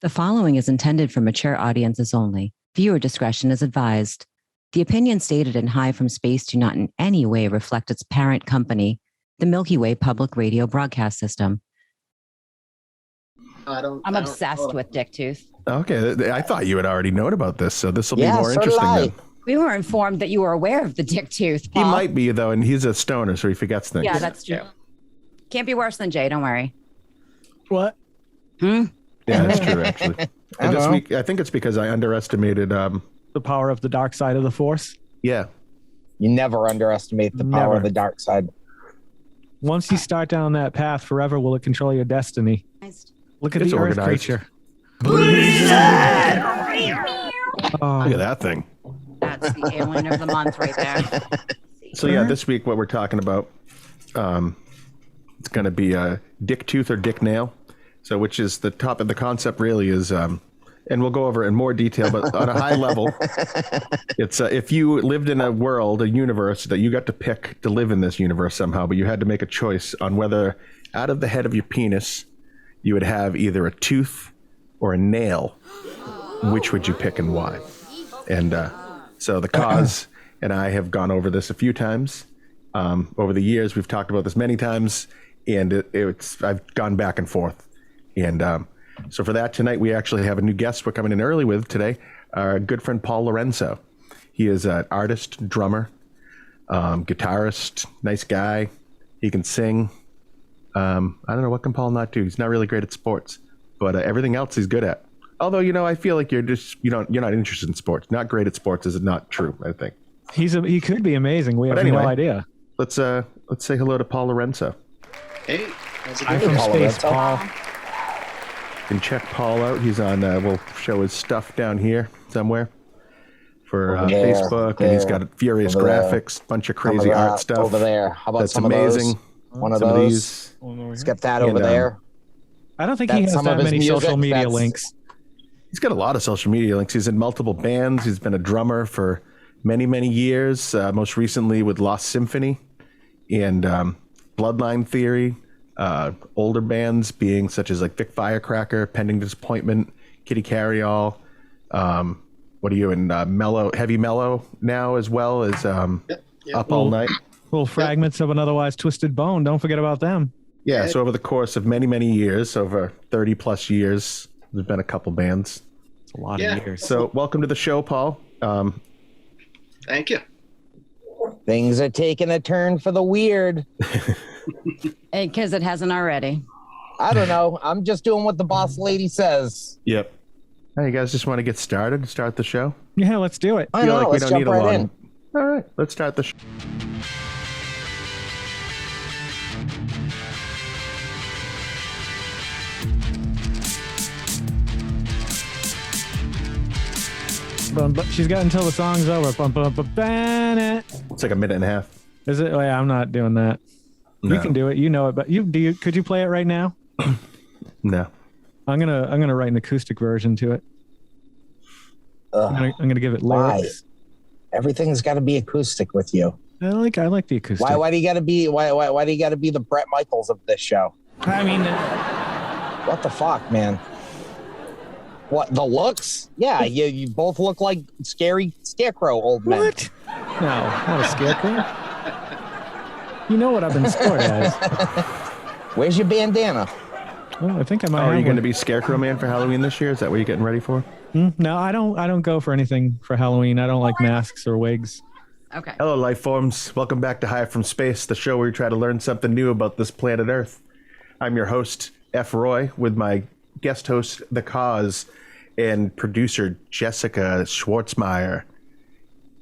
The following is intended for mature audiences only. Viewer discretion is advised. The opinions stated in High from Space do not in any way reflect its parent company, the Milky Way Public Radio Broadcast System. I'm obsessed with Dick Tooth. Okay, I thought you had already known about this, so this will be more interesting then. We were informed that you were aware of the Dick Tooth, Paul. He might be, though, and he's a stoner, so he forgets things. Yeah, that's true. Can't be worse than Jay, don't worry. What? Yeah, that's true, actually. And this week, I think it's because I underestimated... the power of the dark side of the Force? Yeah. You never underestimate the power of the dark side. Once you start down that path, forever will it control your destiny. Look at the Earth creature. Look at that thing. That's the alien of the month right there. So yeah, this week what we're talking about, it's going to be Dick Tooth or Dick Nail. So which is the top of the concept really is, and we'll go over it in more detail, but on a high level, it's if you lived in a world, a universe that you got to pick to live in this universe somehow, but you had to make a choice on whether out of the head of your penis, you would have either a tooth or a nail, which would you pick and why? And so the cause and I have gone over this a few times. Over the years, we've talked about this many times, and I've gone back and forth. And so for that, tonight we actually have a new guest we're coming in early with today, our good friend Paul Lorenzo. He is an artist, drummer, guitarist, nice guy. He can sing. I don't know, what can Paul not do? He's not really great at sports, but everything else he's good at. Although, I feel like you're not interested in sports. Not great at sports is not true, I think. He could be amazing. We have no idea. Let's say hello to Paul Lorenzo. Hey, how's it I'm going? from Space, Paul. You can check Paul out. He's on, we'll show his stuff down here somewhere for Facebook. And he's got furious graphics, bunch of crazy art stuff. Over there. How about That's some amazing. Of those? One of those. Let's get that over there. I don't think he has that many social media links. He's got a lot of social media links. He's in multiple bands. He's been a drummer for many, many years. Most recently with Lost Symphony and Bloodline Theory. Older bands being such as like Vic Firecracker, Pending Disappointment, Kitty Carryall. What are you in Heavy Mellow now as well as Up All Night? Little fragments of an otherwise twisted bone. Don't forget about them. Yeah, so over the course of many, many years, over 30 plus years, there's been a couple bands. It's a lot of years. So welcome to the show, Paul. Thank you. Things are taking a turn for the weird. Because it hasn't already. I don't know. I'm just doing what the boss lady says. Yep. Hey, you guys just want to get started? Start the show? Yeah, let's do it. I know. Like let's jump right in. All right, let's start the show. She's got until the song's over. It's like a minute and a half. Is it? Oh, yeah, I'm not doing that. No. You can do it. You know it, but could you play it right now? No. I'm gonna write an acoustic version to it. I'm gonna give it lyrics. Why? Everything's got to be acoustic with you. I like the acoustic. Why do you got to be? Why do you got to be the Bret Michaels of this show? I mean, what the fuck, man? What, the looks? Yeah, you both look like scary scarecrow old men. What? No, not a scarecrow. You know what I've been scored as. Where's your bandana? Well, I think I might. Are you going to be Scarecrow Man for Halloween this year? Is that what you're getting ready for? No, I don't go for anything for Halloween. I don't like masks or wigs. Okay. Hello, life forms. Welcome back to High from Space, the show where we try to learn something new about this planet Earth. I'm your host, F. Roy, with my guest host, The Cause, and producer, Jessica Schwartzmeyer,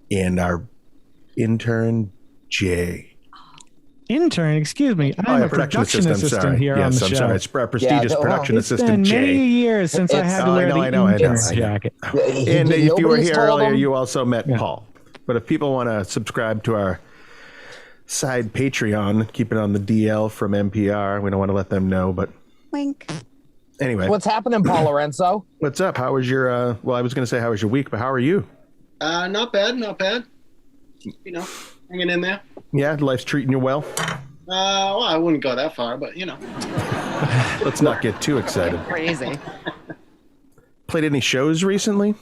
and our intern, Jay. Intern, excuse me. I'm a production assistant here on the show. I'm sorry. It's our prestigious production assistant, Jay. It's been many years since I had to wear the intern's jacket. And if you were here earlier, you also met Paul. But if people want to subscribe to our side Patreon, keep it on the DL from NPR. We don't want to let them know, but... Wink. Anyway. What's happening, Paul Lorenzo? What's up? How was your, well, I was going to say how was your week, but how are you? Not bad. Hanging in there. Yeah, life's treating you well? Well, I wouldn't go that far, but Let's not get too excited. Crazy. played any shows recently?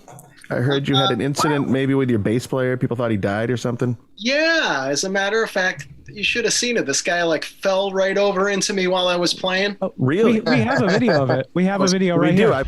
I heard you had an incident maybe with your bass player. People thought he died or something. Yeah, as a matter of fact, you should have seen it. This guy like fell right over into me while I was playing. Oh, really? We have a video of it. We have a video right do. here.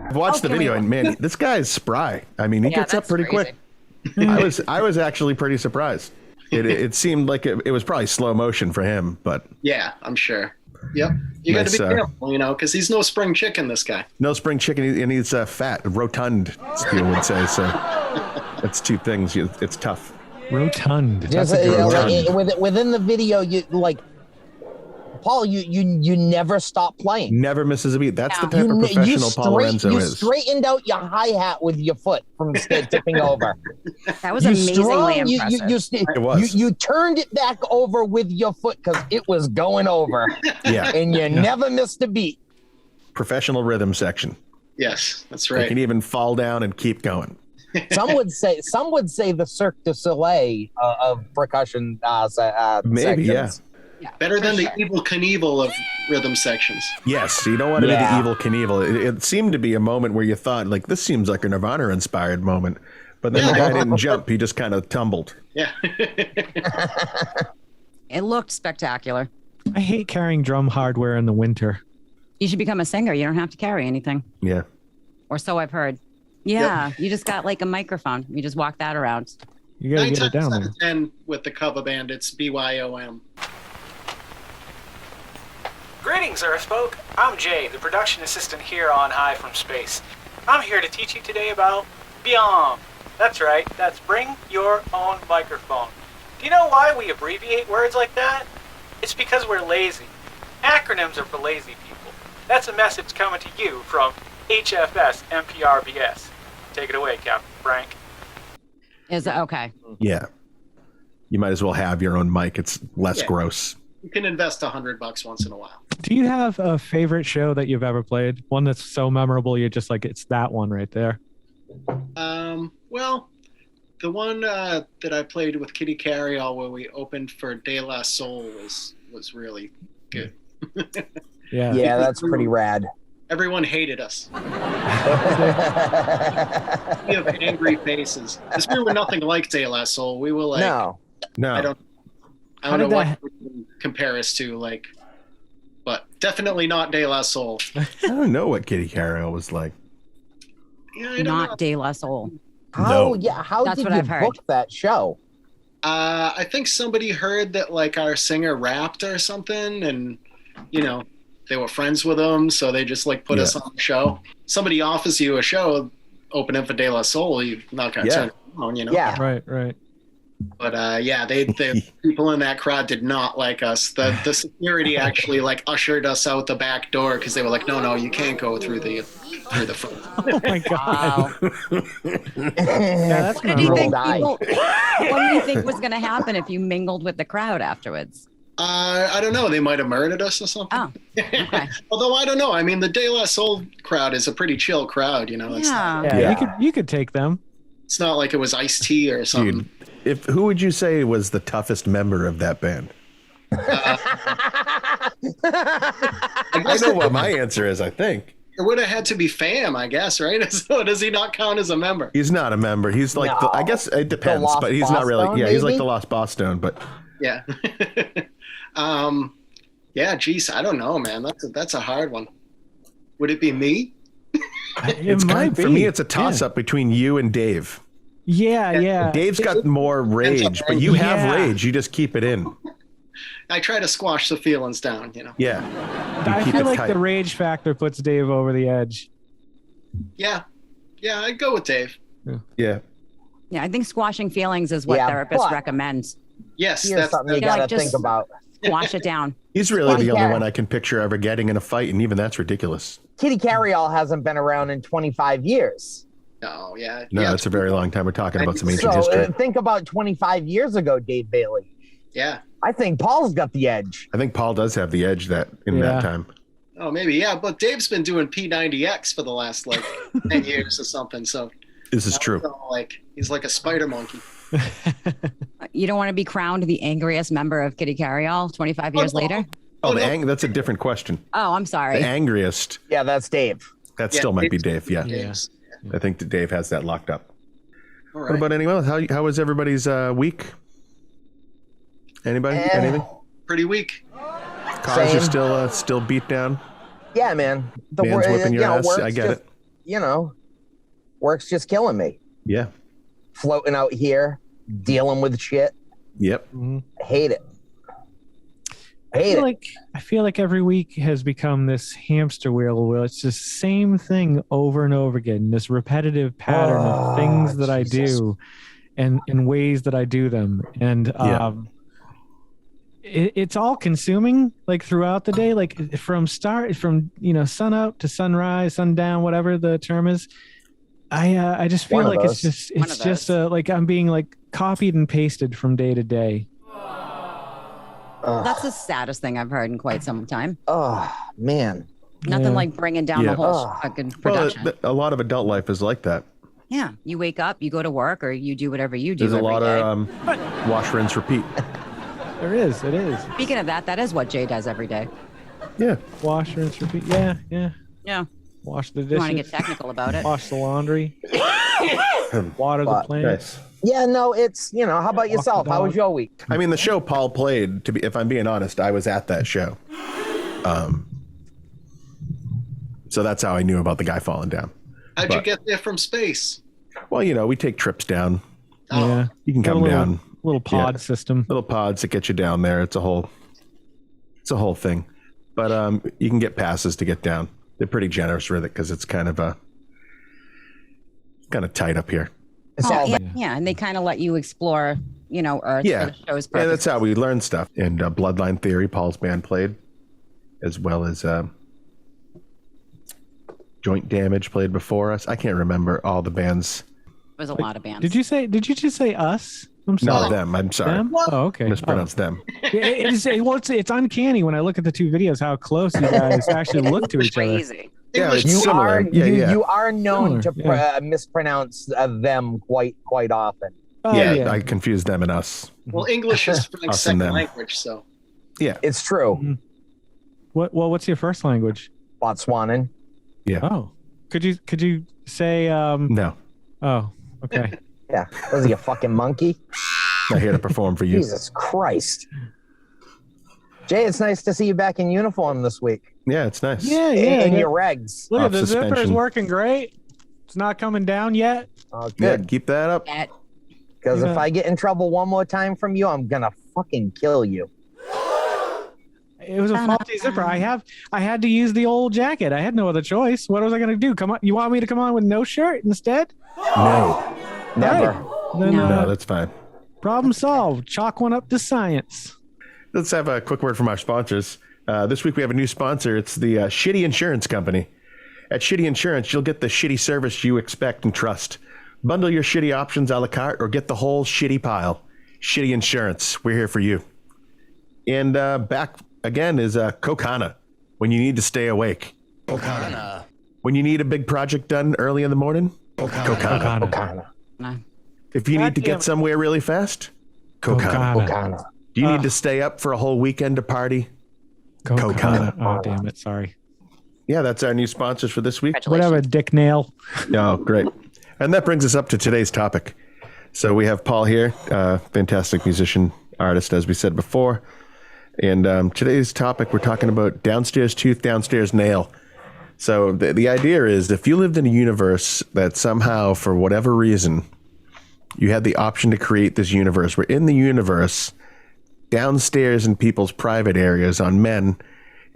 I've watched the video, and man, this guy is spry. I mean, he gets up pretty quick. I was actually pretty surprised. It seemed like it was probably slow motion for him, but yeah, I'm sure. Yep, you got to be careful, because he's no spring chicken. This guy, no spring chicken, and he's fat, rotund. You would say so. That's two things. It's tough. Rotund. That's within the video, you like. Paul, you never stop playing. Never misses a beat. That's the type of professional Paul Lorenzo is. You straightened out your hi-hat with your foot from tipping over. That was amazingly impressive. It was. You turned it back over with your foot because it was going over. Yeah. And you never missed a beat. Professional rhythm section. Yes, that's right. You can even fall down and keep going. Some would say the Cirque du Soleil of percussion maybe, sections. Yeah, better than the Evil Knievel of rhythm sections. Yes, you don't want to be the Evil Knievel. It seemed to be a moment where you thought, like, this seems like a Nirvana-inspired moment. But then the guy didn't jump. He just kind of tumbled. Yeah. It looked spectacular. I hate carrying drum hardware in the winter. You should become a singer. You don't have to carry anything. Yeah. Or so I've heard. Yeah, you just got like a microphone. You just walk that around. You got to get it down 9 there. times out of 10 with the cover band, it's BYOM. Greetings, Earthfolk. I'm Jay, the production assistant here on High from Space. I'm here to teach you today about BYOM. That's right, that's bring your own microphone. Do you know why we abbreviate words like that? It's because we're lazy. Acronyms are for lazy people. That's a message coming to you from HFS MPRBS. Take it away, Captain Frank. Is it okay? Yeah. You might as well have your own mic. It's less gross. You can invest $100 once in a while. Do you have a favorite show that you've ever played? One that's so memorable you're just like, it's that one right there. Well, the one that I played with Kitty Carryall where we opened for De La Soul was really good. Yeah, that's pretty rad. Everyone hated us. We have angry faces. Because we were nothing like De La Soul. We were like, no. I don't know what we can compare us to, like, but definitely not De La Soul. I don't know what Kitty Carryall was like. Yeah, I don't Not know. De La Soul. How That's did what you I've heard. book that show? I think somebody heard that like our singer rapped or something, and they were friends with him, so they just like put us on the show. Somebody offers you a show opening for De La Soul, you're not gonna turn it down, Yeah. Right. But the people in that crowd did not like us. The security actually like ushered us out the back door because they were like, no, you can't go through the front. Oh my God. Wow. Yeah, that's What did you think? Die. What do you think was going to happen if you mingled with the crowd afterwards? I don't know. They might have murdered us or something. Oh, okay. Although I don't know. I mean, the De La Soul crowd is a pretty chill crowd. It's You could take them. it's not like it was Ice-T or something. Dude, who would you say was the toughest member of that band? I I know what my answer is, I think. It would have had to be Fam, I guess, right? So does he not count as a member? He's not a member. He's like, I guess it depends, Lost but he's not really. Boss Yeah, Stone, he's like maybe? the Lost Boss Stone, but Yeah. Geez, I don't know, man. That's a hard one. Would it be me? it's for me, it's a toss-up between you and Dave. Yeah. Dave's got more rage, but you have rage. You just keep it in. I try to squash the feelings down, Yeah. I keep feel it like tight. the rage factor puts Dave over the edge. Yeah, I'd go with Dave. Yeah. Yeah, I think squashing feelings is what therapists but- recommend. Yes, Here's that's something you They're gotta like, just- think about. Squash it down. He's really the only Yeah. one I can picture ever getting in a fight, and even that's ridiculous. Kitty Carryall hasn't been around in 25 years. no, No, it's a very long time. We're talking about some ancient So history. think about 25 years ago, Dave Bailey. Yeah. I think Paul's got the edge. I think Paul does have the edge that time. Oh, maybe. Yeah. But Dave's been doing P90X for the last 10 years or something. So this is true. He's like a spider monkey. You don't want to be crowned the angriest member of Kitty Carryall 25 years later? That's a different question. Oh, I'm sorry. The angriest. Yeah, that's Dave. That still might be Dave. Yeah. I think that Dave has that locked up. All right. What about anyone else? How was everybody's week? Anybody? Anything? Pretty weak. Cars are still beat down. Yeah, man. Man's whipping your ass. I get it. Work's just killing me. Yeah. Floating out here, dealing with shit. Yep. Hate it. I feel like every week has become this hamster wheel where it's just the same thing over and over again. This repetitive pattern of things that I do, and in ways that I do them, and it's all consuming. Like throughout the day, like from sun up to sunrise, sundown, whatever the term is. I just feel like it's just like I'm being like copied and pasted from day to day. That's the saddest thing I've heard in quite some time. Oh, man. Nothing like bringing down the whole fucking production. Well, a lot of adult life is like that. Yeah. You wake up, you go to work, or you do whatever you do. There's a lot of wash, rinse, repeat. It is. Speaking of that is what Jay does every day. Yeah. Wash, rinse, repeat. Yeah. Yeah. Wash the dishes. You want to get technical about it? Wash the laundry. Water the plants. Nice. Yeah, no, it's, how about yourself? How was your week? I mean, the show Paul played, if I'm being honest, I was at that show. So that's how I knew about the guy falling down. How'd you get there from space? Well, we take trips down. Yeah. You can come down. Little pod system. Little pods that get you down there. It's a whole thing. But you can get passes to get down. They're pretty generous with it because it's kind of tight up here. And they kind of let you explore, Earth for the show's purpose. Yeah, that's how we learn stuff. And Bloodline Theory, Paul's band played, as well as Joint Damage played before us. I can't remember all the bands. There's a lot of bands. Did you just say us? I'm sorry. No, them. I'm sorry. Them? Oh, okay. Mispronounced them. It's uncanny when I look at the two videos how close you guys actually look to each other. Crazy. Yeah, it's similar. You are known to mispronounce them quite often. I confuse them and us. Well, English is like Us second and them. language, so. Yeah, it's true. Mm-hmm. What's your first language? Botswanan. Yeah. Oh, could you say? No. Oh, okay. Yeah, was he a fucking monkey? Not here to perform for you. Jesus Christ. Jay, it's nice to see you back in uniform this week. Yeah, it's nice. Yeah. In your regs. Look Off at the zipper is suspension. working great. It's not coming down yet. Oh, Yeah, good. keep that up. Because if I get in trouble one more time from you, I'm gonna fucking kill you. It was a faulty zipper. I had to use the old jacket. I had no other choice. What was I going to do? Come on. You want me to come on with no shirt instead? No. Never. Right. Then, No, that's fine. problem solved. Chalk one up to science. Let's have a quick word from our sponsors. This week we have a new sponsor. It's the Shitty Insurance Company. At Shitty Insurance, you'll get the shitty service you expect and trust. Bundle your shitty options a la carte or get the whole shitty pile. Shitty Insurance. We're here for you. And back again is Kokana, when you need to stay awake. Kokana. When you need a big project done early in the morning. Kokana. If you need to get somewhere really fast. Kokana. Do you need to stay up for a whole weekend to party? Kokana. Oh, damn it. Sorry. Yeah, that's our new sponsors for this week. Whatever, Dick Nail. Oh, great. And that brings us up to today's topic. So we have Paul here, fantastic musician, artist, as we said before. And today's topic, we're talking about downstairs tooth, downstairs nail. So the idea is if you lived in a universe that somehow, for whatever reason, you had the option to create this universe, where in the universe, downstairs in people's private areas on men,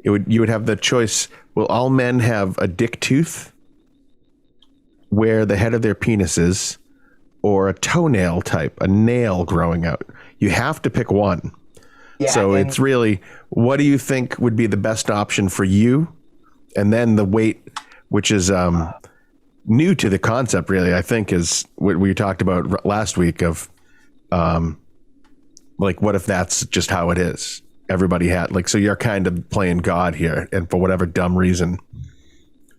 you would have the choice, will all men have a dick tooth where the head of their penis is, or a toenail type, a nail growing out? You have to pick one. Yeah, so it's really, what do you think would be the best option for you? And then the weight, which is new to the concept, really, I think, is what we talked about last week of Like, what if that's just how it is? Everybody had like, so you're kind of playing God here, and for whatever dumb reason,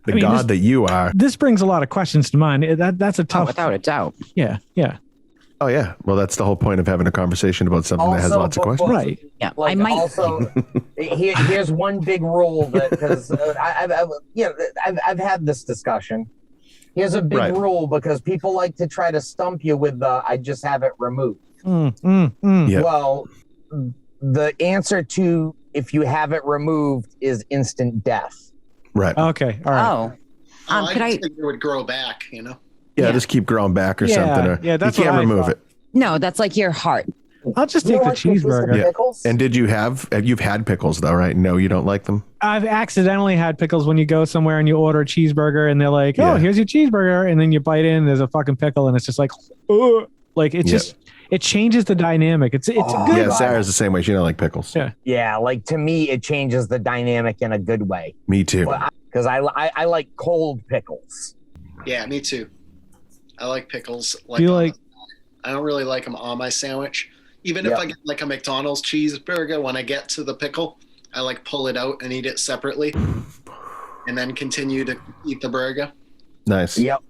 God that you are. This brings a lot of questions to mind. That's a tough. Without a doubt. Yeah. Oh yeah. Well, that's the whole point of having a conversation about something that has lots of questions. Right. Yeah. Like, I might. Also, here's one big rule that because I've had this discussion. Here's a big rule because people like to try to stump you with the I just have it removed. Yeah. Well, the answer to if you have it removed is instant death. Right. Okay. All right. Oh. I think it would grow back, you know? Yeah, just keep growing back or something. Or that's you can't what I remove thought. it. No, that's like your heart. I'll just take the cheeseburger. Yeah. And did you've had pickles though, right? No, you don't like them? I've accidentally had pickles when you go somewhere and you order a cheeseburger and they're like, oh, here's your cheeseburger. And then you bite in, there's a fucking pickle and it's just like, like it's just, it changes the dynamic. It's good. Yeah, Sarah's the same way. She don't like pickles. Yeah, like to me, it changes the dynamic in a good way. Me too. Because I like cold pickles. Yeah, me too. I like pickles. I don't really like them on my sandwich. Even if I get like a McDonald's cheeseburger, when I get to the pickle, I like pull it out and eat it separately, and then continue to eat the burger. Nice. Yep.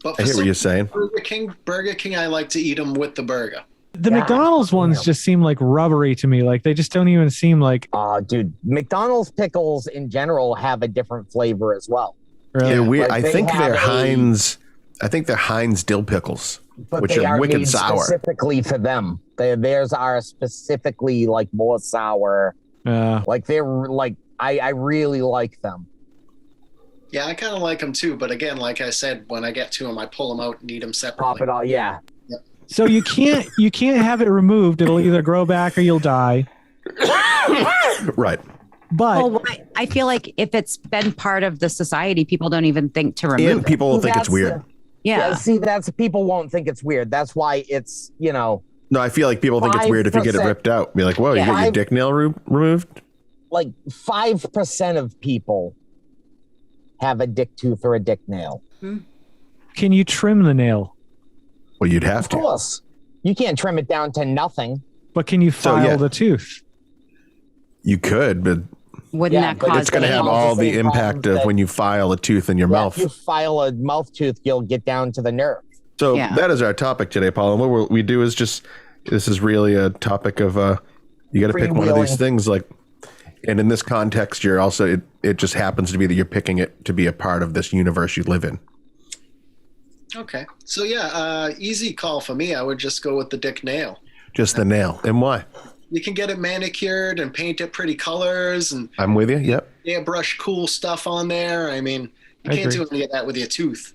But I hear what you're saying. Burger King, I like to eat them with the burger. The McDonald's ones just seem like rubbery to me. Like they just don't even seem like. Dude, McDonald's pickles in general have a different flavor as well. Really? They're weird. Like I think they're Heinz. I think they're Heinz dill pickles, which they are wicked made sour. Specifically for them, theirs are specifically like more sour. Like they're like I really like them. Yeah, I kind of like them too. But again, like I said, when I get to them, I pull them out and eat them separately. Pop it all, yeah. So you can't have it removed. It'll either grow back or you'll die. Right. But I feel like if it's been part of the society, people don't even think to remove And people will think it's weird. See, people won't think it's weird. That's why it's, No, I feel like people think it's weird if you get it ripped out. Be like, whoa, you got your dick nail removed? Like 5% of people have a dick tooth or a dick nail. Can you trim the nail? Well, you'd have to. Of course. You can't trim it down to nothing. But can you file the tooth? You could, but wouldn't that cause it's going to have all the impact of when you file a tooth in your mouth. If you file a mouth tooth, you'll get down to the nerve. So that is our topic today, Paul. And what we do is this is really a topic of you got to pick one of these things. And in this context, you're also it just happens to be that you're picking it to be a part of this universe you live in. Okay. So easy call for me. I would just go with the dick nail. Just the nail. And why? You can get it manicured and paint it pretty colors, and I'm with you. Yep. Airbrush cool stuff on there. I mean, you can't do any of that with your tooth.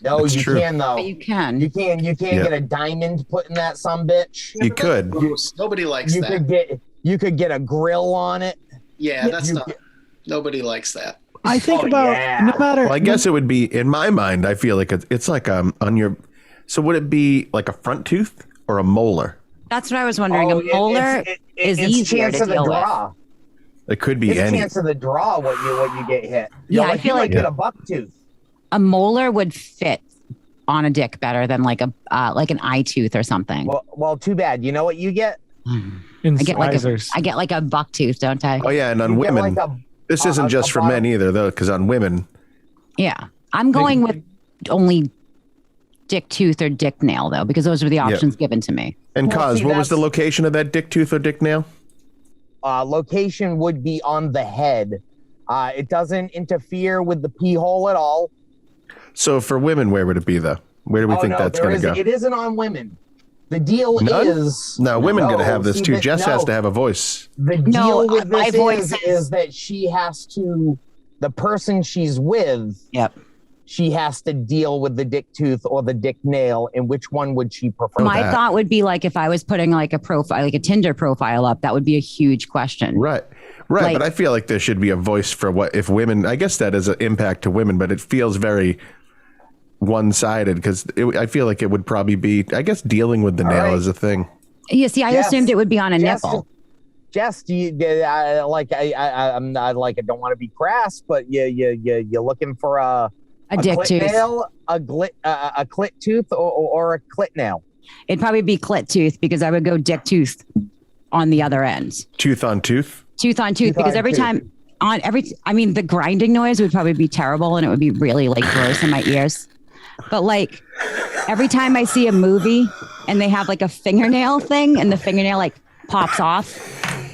No, That's you true. can though. You can. You can't get a diamond put in that sumbitch. You could. Nobody likes that. You could get a grill on it. Yeah, nobody likes that. I think no matter. Well, I guess it would be in my mind. I feel like it's like on your. So would it be like a front tooth or a molar? That's what I was wondering. A molar is easier to deal with. It could be any chance of the draw what you get hit. I feel like get a buck tooth. A molar would fit on a dick better than like an eye tooth or something. Well, too bad. You know what you get? I get like a buck tooth, don't I? Oh yeah, and on women, this isn't just for men either, though, because on women. Yeah, I'm going with only dick tooth or dick nail though, because those were the options given to me. And Cause, what was the location of that dick tooth or dick nail? Location would be on the head. It doesn't interfere with the pee hole at all. So for women, where would it be though? Where do we think that's going to go? It isn't on women. The deal is women got to have this too. Jess has to have a voice. The deal with this is that she has to, the person she's with. Yep. She has to deal with the dick tooth or the dick nail, and which one would she prefer? My thought would be like if I was putting like a profile, like a Tinder profile up, that would be a huge question. Right. But I feel like there should be a voice for what if women. I guess that is an impact to women, but it feels very one-sided because I feel like it would probably be. I guess dealing with the nail is a thing. Yeah. See, I assumed it would be on a nipple. Jess, do you I don't want to be crass, but you're looking for a dick clit tooth nail, a clit tooth, or a clit nail. It'd probably be clit tooth because I would go dick tooth on the other end. Tooth on tooth? Tooth on tooth, because every time the grinding noise would probably be terrible and it would be really like gross in my ears. But like every time I see a movie and they have like a fingernail thing and the fingernail like pops off,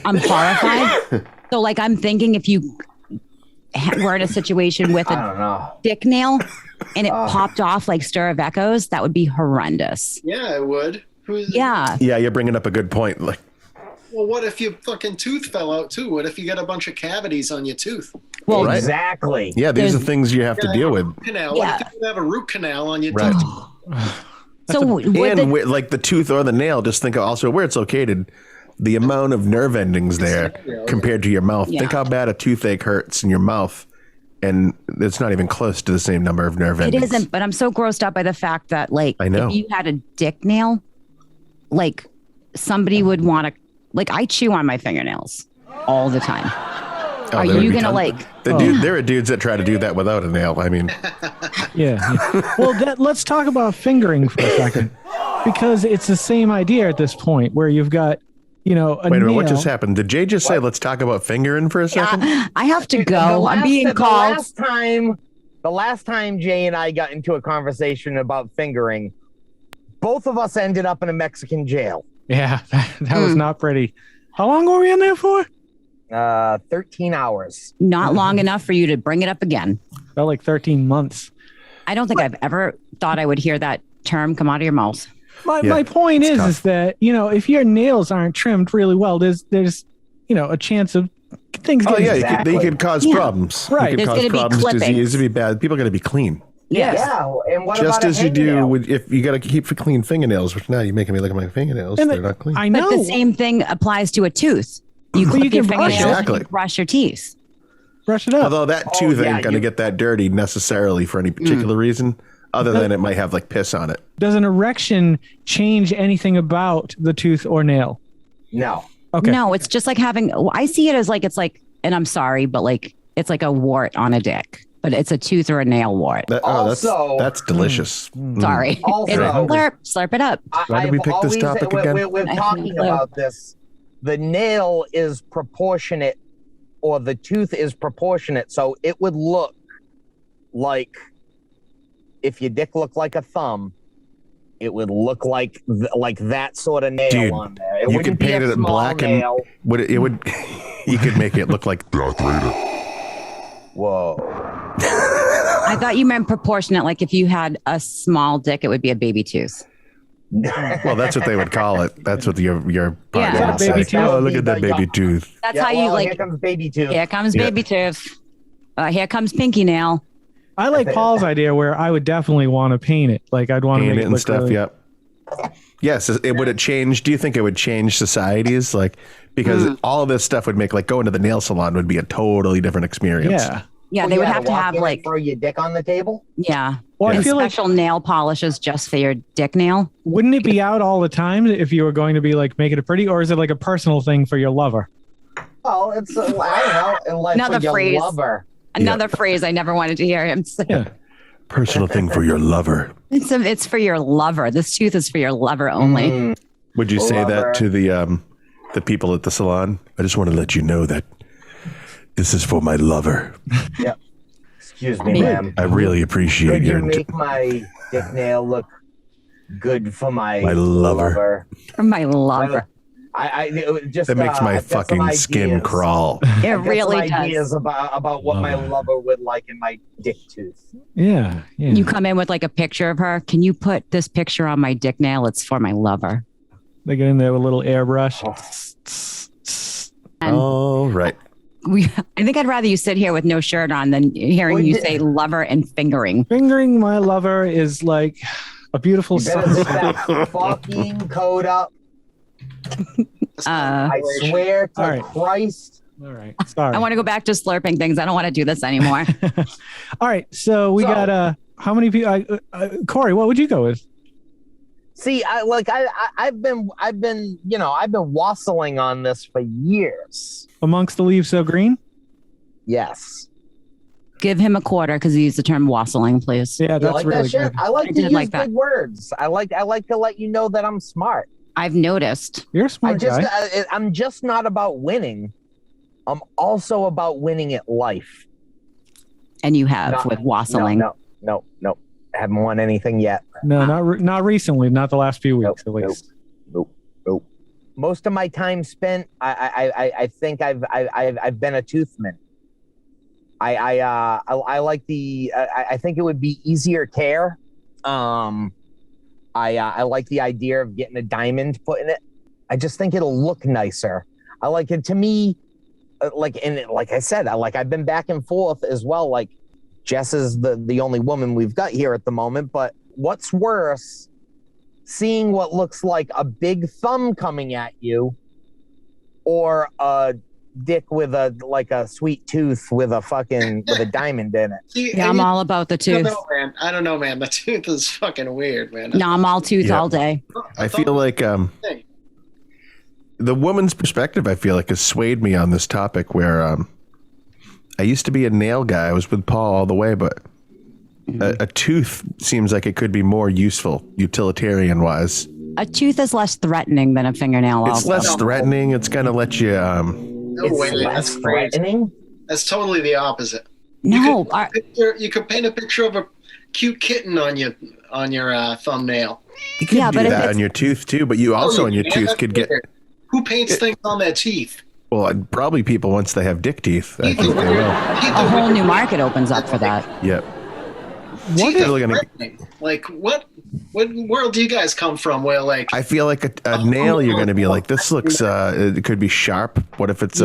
I'm horrified. So like I'm thinking if you were in a situation with a dick nail and it popped off like Stir of Echoes, that would be horrendous. Yeah, it would. Yeah, you're bringing up a good point. Like, well, what if your fucking tooth fell out too? What if you got a bunch of cavities on your tooth? Well, right. Exactly. Yeah, these are things you have to deal with. Canal. What if you have a root canal on your tooth? So like the tooth or the nail, just think of also where it's located, the amount of nerve endings there compared to your mouth. Think how bad a toothache hurts in your mouth, and it's not even close to the same number of nerve endings. It isn't, but I'm so grossed out by the fact that like if you had a dick nail, like somebody would want to, like I chew on my fingernails all the time. Are you gonna there are dudes that try to do that without a nail. I mean, yeah. Well, let's talk about fingering for a second, because it's the same idea at this point where you've got, wait a minute, what just happened? Did Jay just say let's talk about fingering for a second? I have to go. I'm being called. The last time Jay and I got into a conversation about fingering, both of us ended up in a Mexican jail. Yeah, that was not pretty. How long were we in there for? 13 hours. Not long enough for you to bring it up again. Felt like 13 months. I don't think I've ever thought I would hear that term come out of your mouth. My point is that, if your nails aren't trimmed really well, there's a chance of things getting they could cause problems. Right. You could cause problems, disease would be bad. People got to be clean. Yes. Yeah. And what just about as you do if you got to keep clean fingernails, which now you're making me look at my fingernails. They're not clean. I know. But the same thing applies to a tooth. You clip your fingernails and you brush your teeth. Brush it up. Although that tooth ain't going to get that dirty necessarily for any particular reason, other than it might have like piss on it. Does an erection change anything about the tooth or nail? No. Okay. No, it's just like having, I see it as like, it's like, and I'm sorry, but like, it's like a wart on a dick, but it's a tooth or a nail wart. That's delicious. Sorry. Also, slurp it up. Why did we pick this topic again? We're talking about this. The nail is proportionate, or the tooth is proportionate, so it would look like, if your dick looked like a thumb, it would look like that sort of nail on there. You could paint it in black nail. and you could make it look like Darth Vader. Whoa. I thought you meant proportionate, like if you had a small dick, it would be a baby tooth. Well, that's what they would call it. That's what your partner would baby say. tooth. Oh, look at that baby tooth. That's how you like. Here comes baby tooth. Here comes baby tooth. Here comes pinky nail. I like Paul's idea where I would definitely want to paint it. Like I'd want to make it and look stuff. really... Yep. Yes. Would it change? Do you think it would change societies? Like, because all of this stuff would make like going to the nail salon would be a totally different experience. Yeah. Yeah, they would have to have like throw your dick on the table. Yeah. Or I feel special nail polishes just for your dick nail. Wouldn't it be out all the time if you were going to be like make it a pretty, or is it like a personal thing for your lover? Oh, it's I don't know, like another phrase. Lover. Another phrase I never wanted to hear him say. Yeah. Personal thing for your lover. It's for your lover. This tooth is for your lover only. Would you say that to the people at the salon? I just want to let you know that this is for my lover. Yeah. Excuse me, ma'am. I really appreciate your... make my dick nail look good for my lover. For my lover. That makes my fucking skin crawl. It really does. Ideas about what my lover would like in my dick tooth. Yeah. You come in with like a picture of her. Can you put this picture on my dick nail? It's for my lover. They get in there with a little airbrush. All right. I think I'd rather you sit here with no shirt on than hearing you say lover and fingering. Fingering my lover is like a beautiful sunset. That fucking code up. I swear to Christ. All right. Sorry. I want to go back to slurping things. I don't want to do this anymore. All right. So we got how many people? Corey, what would you go with? See, I've been wassailing on this for years. Amongst the leaves so green? Yes. Give him a quarter because he used the term wassailing, please. Yeah, that's like really that shit? good. I like to use like that. big words. I like to let you know that I'm smart. I've noticed. You're a smart guy. I'm just not about winning. I'm also about winning at life. And you have with wassailing. No. I haven't won anything yet. No, not recently. Not the last few weeks, at least. Nope. Most of my time spent, I think I've been a toothman. I like I think it would be easier care. I like the idea of getting a diamond put in it. I just think it'll look nicer. I like it. To me, like I said, I've been back and forth as well. Like Jess is the only woman we've got here at the moment, but what's worse, seeing what looks like a big thumb coming at you or a dick with a sweet tooth with a diamond in it? Yeah, I'm all about the tooth. I don't know, man. The tooth is fucking weird, man. No, I'm all tooth all day. I feel like the woman's perspective, I feel like, has swayed me on this topic where I used to be a nail guy. I was with Paul all the way, but a tooth seems like it could be more useful, utilitarian wise. A tooth is less threatening than a fingernail. It's less threatening. It's going to let you... Less threatening? That's totally the opposite. No. You could paint a picture of a cute kitten on your thumbnail. You could do that on your tooth too, but you also on your tooth could get... Who paints things on their teeth? Well, probably people once they have dick teeth. I think they will. A whole new market opens up for that. Yep. What world do you guys come from where like... I feel like a nail, you're going to be like, this looks, it could be sharp. What if it's...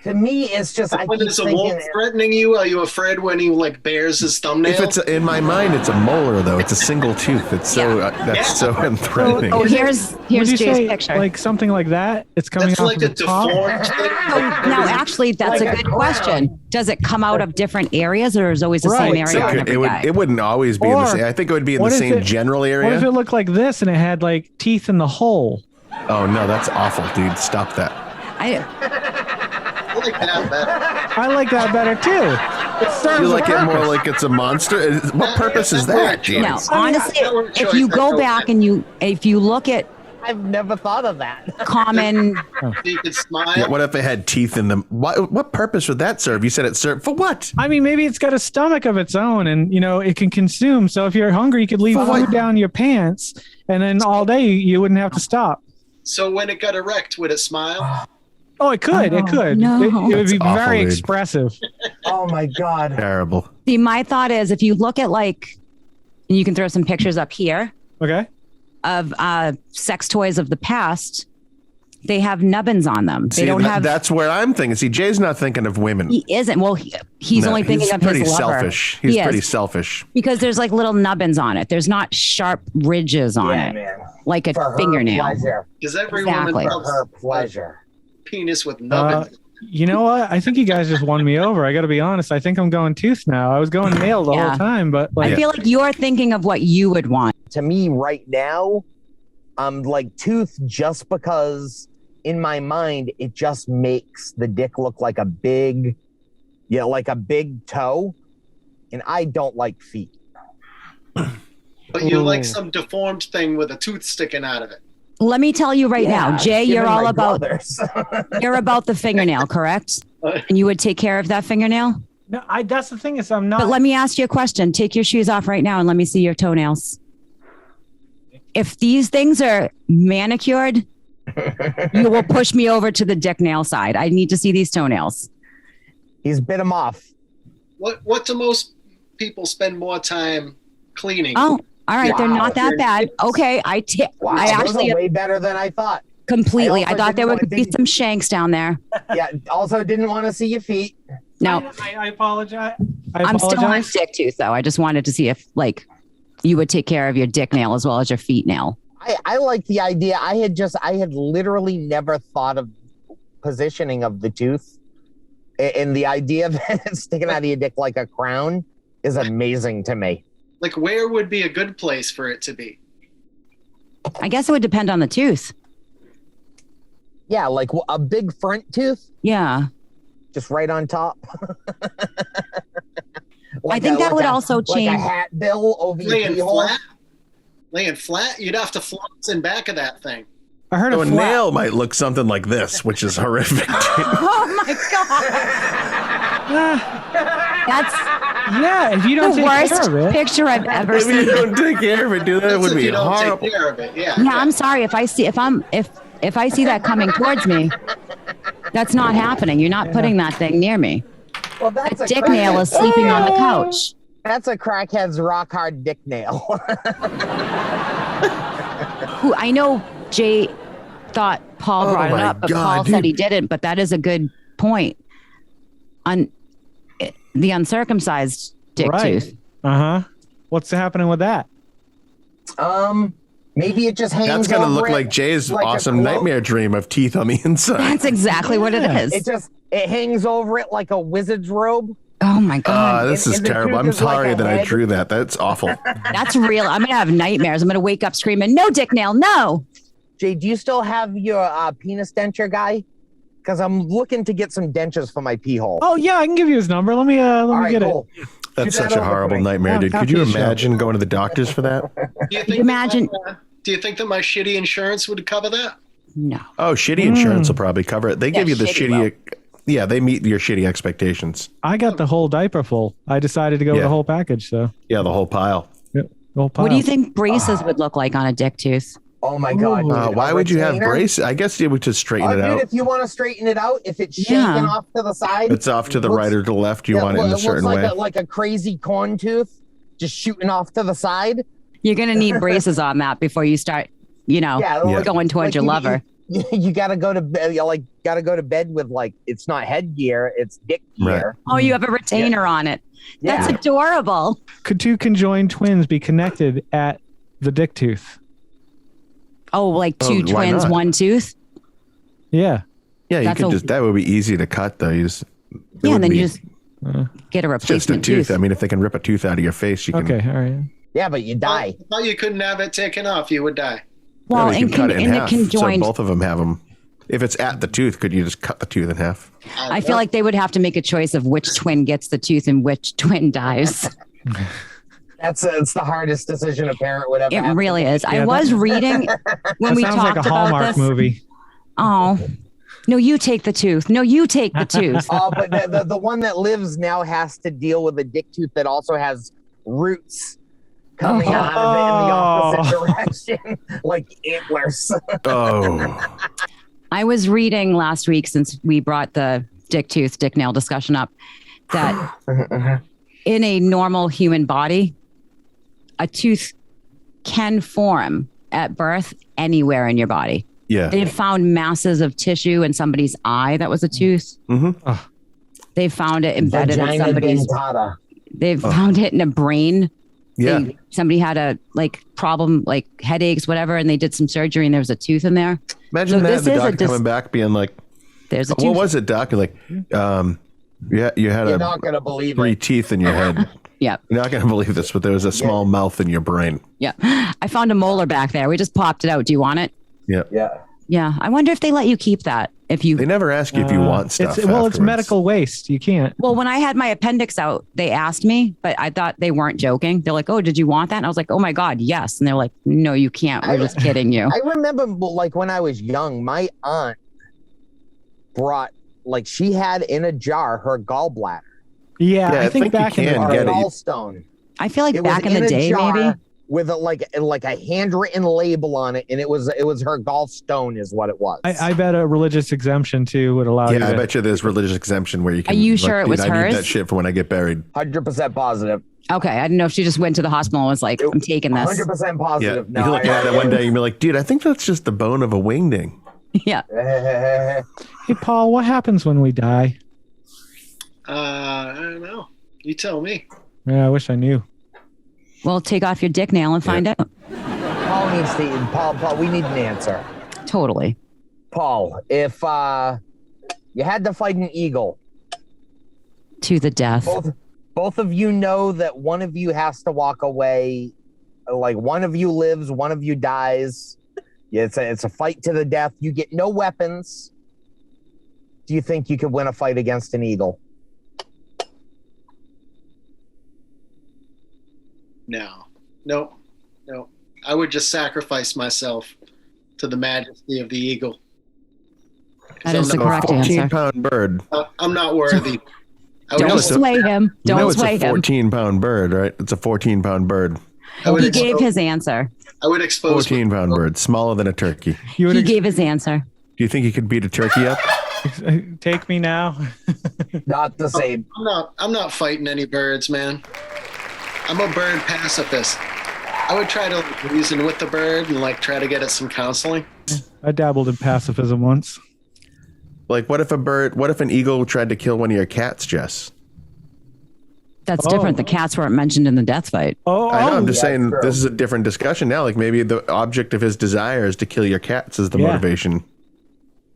To me, it's just... When there's a wolf threatening you, are you afraid when he like bares his thumbnail? If it's in my mind, it's a molar though. It's a single tooth. It's so that's so unthreatening. Oh, here's Jay's picture. Like something like that. It's coming out of the top. Now, actually, that's a good question. Does it come out of different areas, or is it always the same area? It wouldn't always be in the same. I think it would be in the same general area. What if it looked like this and it had like teeth in the hole? Oh no, that's awful, dude. Stop that. I like that better. I like that better too. You like it more like it's a monster? What purpose is that, James? No, honestly, if you go back and if you look at... I've never thought of that. Common... You could smile. Yeah, what if it had teeth in them? What purpose would that serve? You said it served for what? I mean, maybe it's got a stomach of its own and, it can consume. So if you're hungry, you could leave food down your pants and then all day you wouldn't have to stop. So when it got erect, would it smile? Oh, it could. It could. No. It would be That's very awful, expressive. Oh, my God. Terrible. See, my thought is if you look at and you can throw some pictures up here. Okay. Of sex toys of the past, they have nubbins on them. They don't have... That's where I'm thinking. See, Jay's not thinking of women. He isn't. Well, he's only thinking of his lover. He's pretty selfish. He's pretty selfish. Because there's like little nubbins on it. There's not sharp ridges on it. Man. Like a fingernail. Because every woman loves her pleasure. Penis with nubbins. You know what? I think you guys just won me over. I got to be honest. I think I'm going tooth now. I was going nail the whole time, but I feel like you're thinking of what you would want. To me right now, I'm like tooth just because in my mind, it just makes the dick look like a big toe. And I don't like feet. But you like some deformed thing with a tooth sticking out of it. Let me tell you right now, Jay, you're all about you're about the fingernail, correct? And you would take care of that fingernail? No, that's the thing is I'm not. But let me ask you a question. Take your shoes off right now and let me see your toenails. If these things are manicured, you will push me over to the dick nail side. I need to see these toenails. He's bit them off. What do most people spend more time cleaning? Oh, all right. Wow. They're not that bad. Okay. I actually way better than I thought. Completely. I thought there would be some shanks down there. Yeah. Also didn't want to see your feet. No. I apologize. I'm still on dick tooth though. I just wanted to see if you would take care of your dick nail as well as your feet nail. I like the idea. I had literally never thought of positioning of the tooth. And the idea of it sticking out of your dick like a crown is amazing to me. Like, where would be a good place for it to be? I guess it would depend on the tooth. Yeah, like a big front tooth? Yeah. Just right on top? I think that would also change. Like a hat bill over your pee hole. Laying flat, you'd have to floss in back of that thing. I heard a nail might look something like this, which is horrific. Oh my god! That's if you don't the take worst care of it. picture I've ever seen. If you don't take care of it, dude, that would be horrible. Take care of it. Yeah. Yeah, I'm sorry if I see if I see that coming towards me, that's not happening. You're not putting that thing near me. Well, that's a dick nail is sleeping on the couch. That's a crackhead's rock hard dick nail. Who I know Jay thought Paul brought it up, but Paul said he didn't. But that is a good point. On the uncircumcised dick tooth. What's happening with that? Maybe it just hangs. That's gonna look like Jay's awesome nightmare dream of teeth on the inside. That's exactly what it is. It hangs over it like a wizard's robe. Oh my god! This is terrible. I'm sorry that I drew that. That's awful. That's real. I'm gonna have nightmares. I'm gonna wake up screaming, "No, dick nail, no!" Jay, do you still have your penis denture guy? Because I'm looking to get some dentures for my pee hole. Oh yeah, I can give you his number. Let me get it. That's such a horrible nightmare, dude. Could you imagine going to the doctors for that? Do you think that my shitty insurance would cover that? No. Oh, shitty insurance will probably cover it. They give you the shitty. Yeah, they meet your shitty expectations. I got the whole diaper full. I decided to go with the whole package. So yeah, the whole pile. Yep, the whole pile. What do you think braces would look like on a dick tooth? Oh my god! Why would you have braces? I guess you would just straighten it out. If you want to straighten it out, if it's shaking off to the side, it's off to the right or to the left. You want it in a certain way. Like a crazy corn tooth, just shooting off to the side. You're gonna need braces on that before you start. Going towards your lover. You gotta go to bed. Gotta go to bed with it's not headgear, it's dick gear. Oh, you have a retainer on it. That's adorable. Could two conjoined twins be connected at the dick tooth? Oh, like two twins, one tooth? Yeah. Yeah, you could that would be easy to cut though. You just get a replacement just a tooth. I mean, if they can rip a tooth out of your face, you can. Okay, all right. Yeah, but you die. I thought you couldn't have it taken off. You would die. Well, you can cut it in half, conjoined. so both of them have them. If it's at the tooth, could you just cut the tooth in half? I feel like they would have to make a choice of which twin gets the tooth and which twin dies. It's the hardest decision a parent would ever have. It really is. I was reading when we talked like a Hallmark about this movie. Oh, no, you take the tooth. No, you take the tooth. But the one that lives now has to deal with a dick tooth that also has roots coming out of it in the opposite direction, like antlers. I was reading last week, since we brought the dick nail discussion up, that in a normal human body, a tooth can form at birth anywhere in your body. Yeah. They found masses of tissue in somebody's eye that was a tooth. Mm-hmm. They found it embedded in somebody's. They Oh. found it in a brain. Yeah. Somebody had a problem, like headaches, whatever, and they did some surgery and there was a tooth in there. Imagine that, the doctor coming back being like, "There's a tooth." What was it, doc? You're like, you had You're not gonna believe three teeth in your head. Yeah. You're not going to believe this, but there was a small mouth in your brain. Yeah. I found a molar back there. We just popped it out. Do you want it? Yeah. Yeah. Yeah. I wonder if they let you keep that. They never ask you if you want stuff. It's medical waste. You can't. Well, when I had my appendix out, they asked me, but I thought they weren't joking. They're like, "Oh, did you want that?" And I was like, "Oh my God, yes." And they're like, "No, you can't. We're just kidding you." I remember when I was young, my aunt brought, she had in a jar her gallbladder. Yeah, I think back in the gallstone. I feel like back in the day, maybe. With a handwritten label on it, and it was her gallstone is what it was. I bet a religious exemption too would allow you. Yeah, I bet you there's religious exemption where you can. Are you sure it was hers? I need that shit for when I get buried. 100% positive. Okay, I didn't know if she just went to the hospital and was like, "I'm taking this." 100% positive. Yeah, you look at it one day and be like, "Dude, I think that's just the bone of a wingding." Yeah. Hey, Paul, what happens when we die? I don't know. You tell me. Yeah, I wish I knew. Well, take off your dick nail and find out. Paul needs to. Paul, we need an answer. Totally. Paul, if you had to fight an eagle to the death, both of you know that one of you has to walk away. Like one of you lives, one of you dies. It's a fight to the death. You get no weapons. Do you think you could win a fight against an eagle? No. Nope. Nope. I would just sacrifice myself to the majesty of the eagle. That is the correct answer. 14-pound bird. I'm not worthy. Don't sway him. Don't sway it's a him. 14-pound bird, right? It's a 14-pound bird. He gave his answer. I would expose 14-pound bird, smaller than a turkey. He gave his answer. Do you think he could beat a turkey up? Take me now. Not the same. I'm not fighting any birds, man. I'm a bird pacifist. I would try to reason with the bird and try to get it some counseling. I dabbled in pacifism once. Like, what if an eagle tried to kill one of your cats, Jess? That's different. The cats weren't mentioned in the death fight. I know. I'm just saying true. this is a different discussion now. Like, maybe the object of his desire is to kill your cats is the motivation.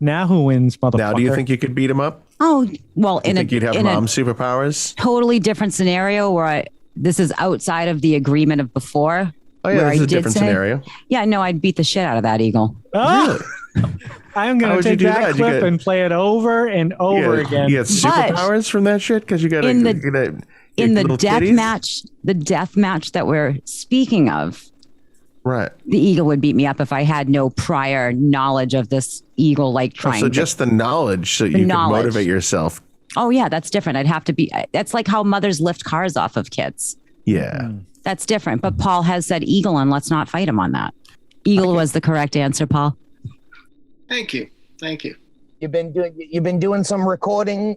Now who wins, motherfucker? Now, do you think you could beat him up? Oh, well, You think you'd have mom superpowers? Totally different scenario where this is outside of the agreement of before. Oh, yeah, this is a different scenario. Yeah, no, I'd beat the shit out of that eagle. Really? I'm going to take that clip and play it over and over again. You get superpowers from that shit? Because you got in the death match that we're speaking of, right? The eagle would beat me up if I had no prior knowledge of this eagle trying. So just the knowledge, so you can motivate yourself. Oh yeah, that's different. I'd have to be. That's like how mothers lift cars off of kids. Yeah, that's different. But Paul has said eagle, and let's not fight him on that. Eagle was the correct answer, Paul. Thank you. You've been doing some recording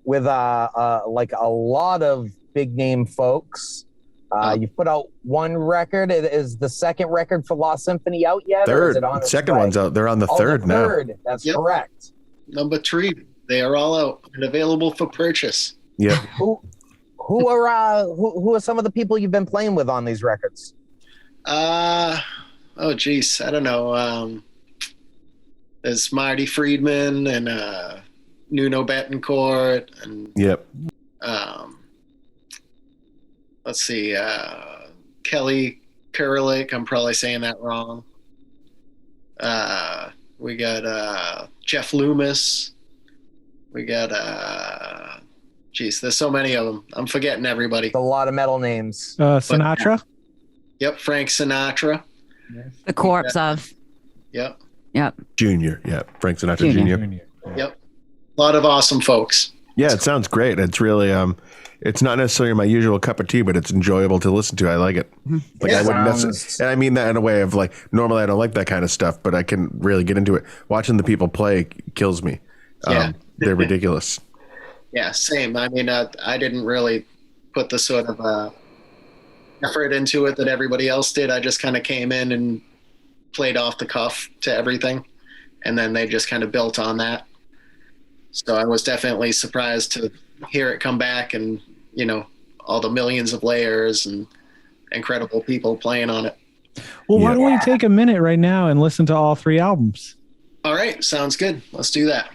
with a lot of big name folks. You've put out one record. Is the second record for Lost Symphony out yet? Third. Or is it on Second one's out. They're on the third now. Third. That's correct. Number 3. They are all out and available for purchase. Yeah. Who are some of the people you've been playing with on these records? Oh geez, I don't know. There's Marty Friedman and Nuno Betancourt and let's see, Kelly Kurlik. I'm probably saying that wrong. We got Jeff Loomis. We got there's so many of them. I'm forgetting everybody. A lot of metal names. Sinatra. Yep, Frank Sinatra. The corpse of. Yep. Junior. Yep. Frank Sinatra Jr. Yep. A lot of awesome folks. Yeah, it sounds great. It's really it's not necessarily my usual cup of tea, but it's enjoyable to listen to. I like it. Like I wouldn't necessarily, and I mean that in a way of normally I don't like that kind of stuff, but I can really get into it. Watching the people play kills me. They're ridiculous. Yeah, same. I mean, I didn't really put the sort of effort into it that everybody else did. I just kind of came in and played off the cuff to everything, and then they just kind of built on that. So I was definitely surprised to hear it come back, and all the millions of layers and incredible people playing on it. Well, why don't we take a minute right now and listen to all 3 albums? All right, sounds good. Let's do that.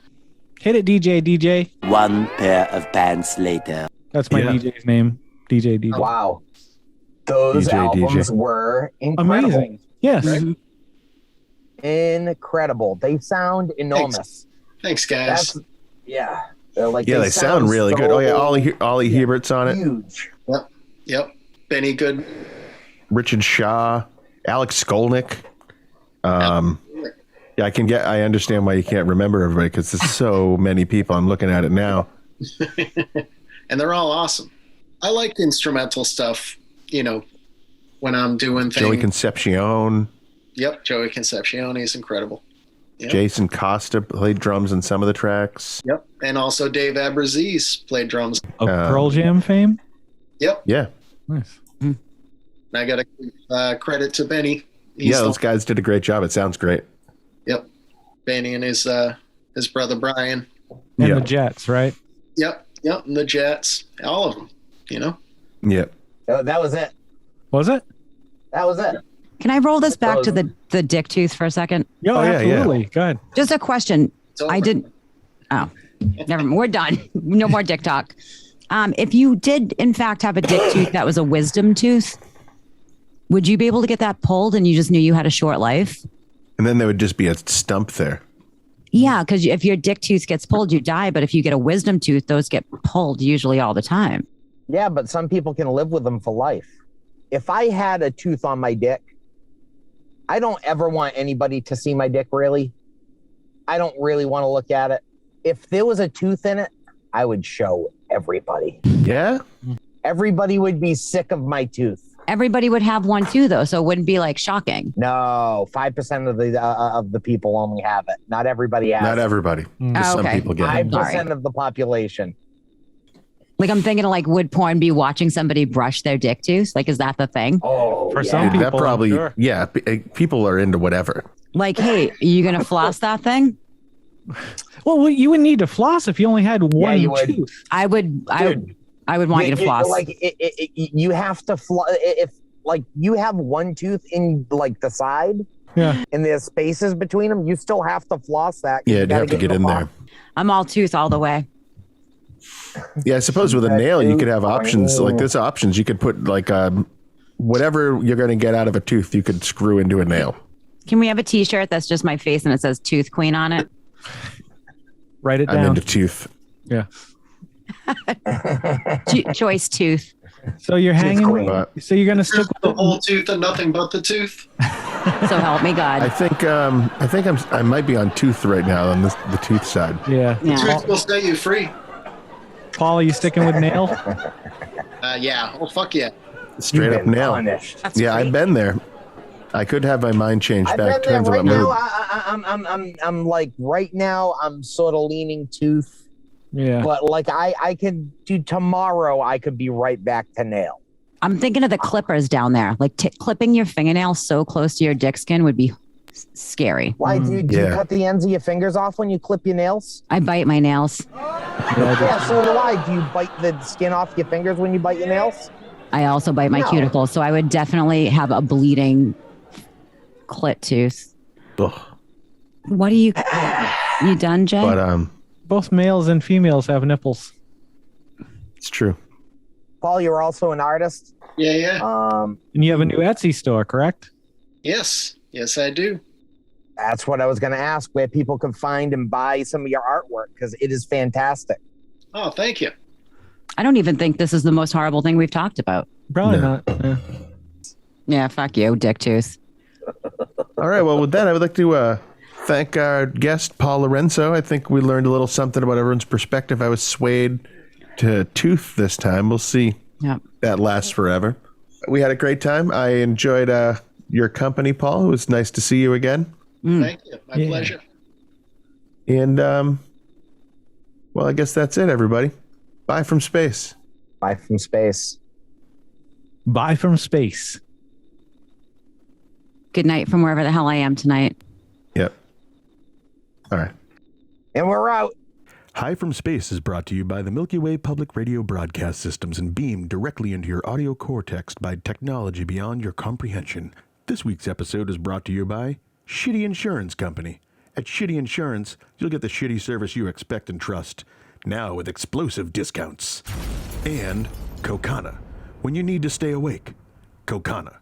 Hit it, DJ. One pair of pants later. That's my DJ's name. DJ. Wow. Those albums were incredible. Amazing. Yes. Right? Incredible. They sound enormous. Thanks guys. They sound really good. Oh yeah, Ollie Hubert's on it. Huge. Yep. Benny Good. Richard Shaw, Alex Skolnick. I understand why you can't remember everybody, because there's so many people. I'm looking at it now. And they're all awesome. I like instrumental stuff, when I'm doing things. Joey Concepcion. Yep, Joey Concepcion is incredible. Yep. Jason Costa played drums in some of the tracks. Yep, and also Dave Abraziz played drums. Of Pearl Jam fame? Yep. Yeah. Nice. And I got to give credit to Benny. Those guys did a great job. It sounds great. Yep. Benny and his brother Brian. And the Jets, right? Yep, and the Jets. All of them, Yep. That was it. Was it? That was it. Can I roll this back to the dick tooth for a second? Absolutely. Yeah. Go ahead. Just a question. I didn't. Oh, never mind. We're done. No more dick talk. If you did, in fact, have a dick tooth that was a wisdom tooth, would you be able to get that pulled and you just knew you had a short life? And then there would just be a stump there. Yeah, because if your dick tooth gets pulled, you die. But if you get a wisdom tooth, those get pulled usually all the time. Yeah, but some people can live with them for life. if I had a tooth on my dick, I don't ever want anybody to see my dick, really. I don't really want to look at it. If there was a tooth in it, I would show everybody. Yeah? Everybody would be sick of my tooth. Everybody would have one too, though, so it wouldn't be like shocking. No, 5% of the people only have it. Not everybody has it. Not everybody. Some people get it. 5% of the population. Like, I'm thinking of, like, would porn be watching somebody brush their dick tooth? Like, is that the thing? Oh, for some people, that probably, sure. yeah, people are into whatever. Like, hey, are you going to floss that thing? Well, you would need to floss if you only had one tooth. I would want you to floss. Like, you have to floss. If, like, you have one tooth in, like, the side, and there's spaces between them, you still have to floss that. Yeah, you'd have to get in there. I'm all tooth all the way. Yeah, I suppose with a nail, you could have options. Like, there's options. You could put, like, whatever you're going to get out of a tooth, you could screw into a nail. Can we have a T-shirt that's just my face and it says Tooth Queen on it? Write it down. I'm into tooth. Yeah. Choice tooth. So you're hanging. So you're going to stick with the whole tooth and nothing but the tooth. So help me God. I think I might be on tooth right now on the tooth side. Yeah. The tooth will set you free. Paul, are you sticking with nail? Yeah. Oh, fuck yeah. Straight up nail. Yeah, I've been there. I could have my mind changed back. Turns right out now, I'm like, right now, I'm sort of leaning tooth. Yeah. But like, I could do tomorrow. I could be right back to nail. I'm thinking of the clippers down there. Like clipping your fingernail so close to your dick skin would be scary. Why do you cut the ends of your fingers off when you clip your nails? I bite my nails. Yeah, so do I. Do you bite the skin off your fingers when you bite your nails? I also bite my cuticles, so I would definitely have a bleeding clit tooth. Ugh. What are you done, Jay? But both males and females have nipples. It's true. Paul, you're also an artist. Yeah. And you have a new Etsy store, correct? Yes, I do. That's what I was going to ask, where people can find and buy some of your artwork, because it is fantastic. Oh, thank you. I don't even think this is the most horrible thing we've talked about. Probably not. Yeah, fuck you, dick tooth. All right. Well, with that, I would like to thank our guest, Paul Lorenzo. I think we learned a little something about everyone's perspective. I was swayed to tooth this time. We'll see. Yep. That lasts forever. We had a great time. I enjoyed your company, Paul. It was nice to see you again. Thank you. My pleasure. And, well, I guess that's it, everybody. Bye from space. Bye from space. Bye from space. Good night from wherever the hell I am tonight. Yep. All right. And we're out. High from Space is brought to you by the Milky Way Public Radio Broadcast Systems and beamed directly into your audio cortex by technology beyond your comprehension. This week's episode is brought to you by Shitty Insurance Company. At Shitty Insurance, you'll get the shitty service you expect and trust, now with explosive discounts. And Kokana. When you need to stay awake, Kokana.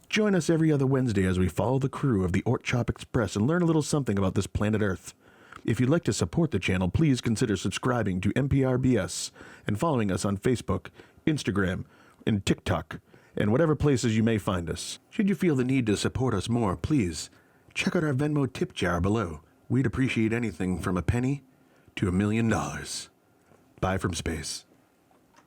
Join us every other Wednesday as we follow the crew of the Oort Chop Express and learn a little something about this planet Earth. If you'd like to support the channel, please consider subscribing to MPRBS and following us on Facebook, Instagram, and TikTok, and whatever places you may find us. Should you feel the need to support us more, please check out our Venmo tip jar below. We'd appreciate anything from $1 to $1 million. Bye from space.